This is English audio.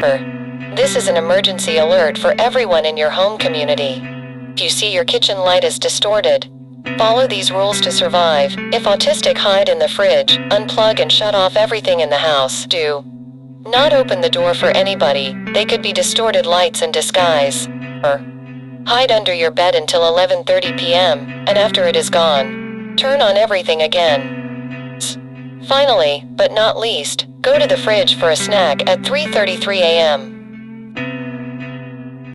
This is an emergency alert for everyone in your home community. If you see your kitchen light is distorted, follow these rules to survive. If autistic, hide in the fridge, unplug and shut off everything in the house. Do not open the door for anybody, they could be distorted lights in disguise. Or hide under your bed until 11:30 p.m., and after it is gone, turn on everything again. Finally, but not least, go to the fridge for a snack at 3:33 a.m.